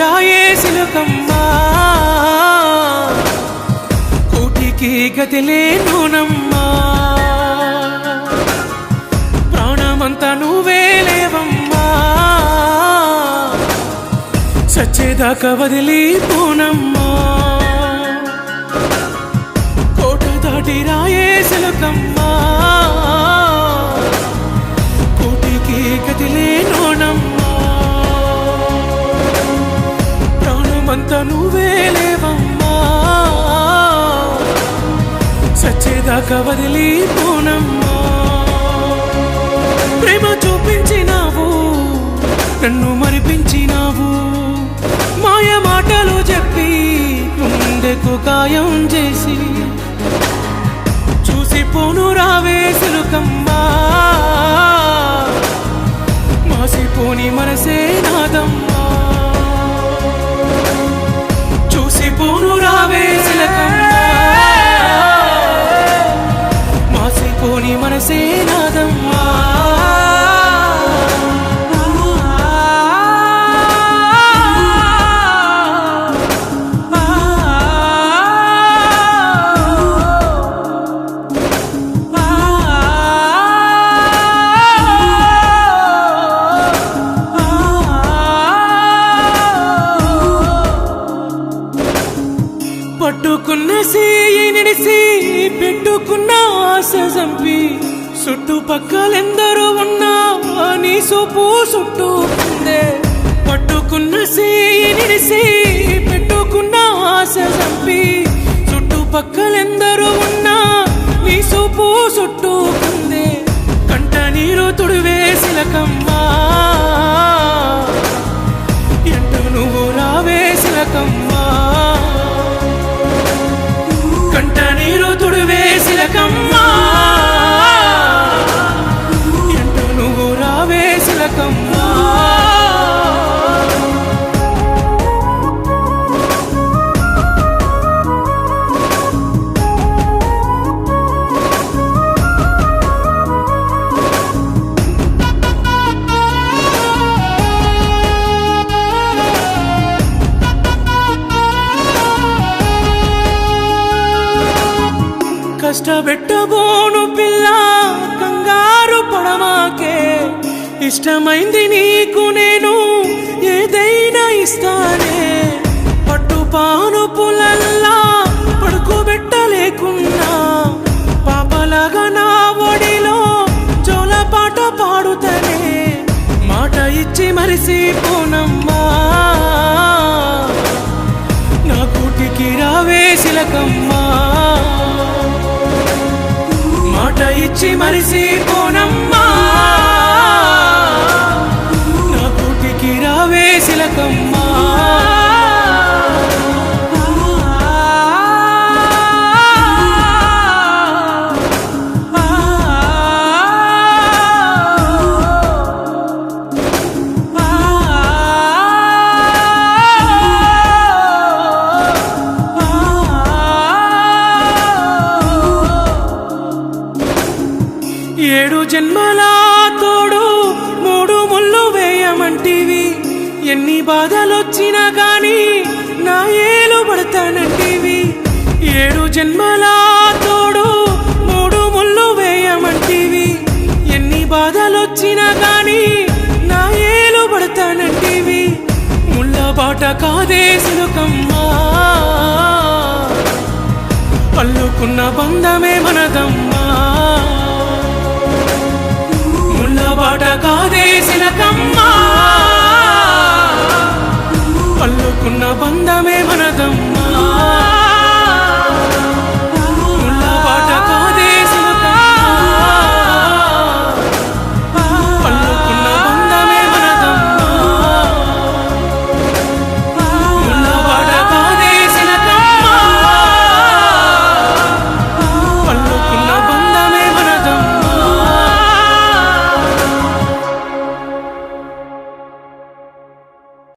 రాయే సిలకమ్మా కోటికి గతిలేనునమ్మా ప్రాణమంతా నువ్వే లేవమ్మా సచ్చేదాకా వదిలిపోనమ్మా కోట దాటి రాయే సిలకమ్మా కోటికి గతిలేనునమ్మా అంతా నువ్వే లేవమ్మా సచ్చేదాకా వదిలిపోనమ్మా ప్రేమ చూపించినావు నన్ను మరిపించినావు మాయ మాటలు చెప్పి గుండెకు గాయం చేసి చూసిపోను రావే సిలుకమ్మా మాసిపోని మనసే నాదమ్మా పూను రావే సిలకమ్మా మాసిపోని మనసే నాదమ్మా పట్టుకున్న సీనిడిసి పెట్టుకున్న ఆశ చంపి చుట్టుపక్కలెందరూ ఉన్నా నీ సూపు చుట్టుకుందే పట్టుకున్న సీనిడిసి పెట్టుకున్న ఆశ చంపి చుట్టుపక్కలెందరూ ఉన్నా నీ సూపు చుట్టుకుందే కంట నీరు తుడివే సిలకమ్మా ఎంట నువ్వు రావే సిలకమ్మా కంట నీరు తుడివే సిలకమ్మా ఎంట నువ్వు రావే సిలకమ్మా కష్టపెట్టబోను పిల్ల కంగారు పడమాకే ఇష్టమైంది నీకు నేను ఏదైనా ఇస్తానే పట్టుపాను పులల్లా పడుకోబెట్టలేకున్నా పాపలాగా నా ఒడిలో జోలపాట పాడుతనే మాట ఇచ్చి మరిసిపోనమ్మా నా కూటికి రావే సిలకమ్మా మాట ఇచ్చి మరిసిపోనమ్మా నా కూటికి రావే సిలకమ్మా ఏడు జన్మలా తోడు మూడు ముళ్ళు వేయమంటివి ఎన్ని బాధలొచ్చినా గాని నా ఏలు పడతానంటివి ఏడు జన్మలా తోడు మూడు ముళ్ళు వేయమంటివి ఎన్ని బాధలొచ్చినా గాని నా ఏలు పడతానంటివి ముళ్ళ బాట కాదే సిలుకమ్మా అల్లుకున్న బంధమే మనదమ్మా బాట కాదే సిలకమ్మా అల్లుకున్న బంధమే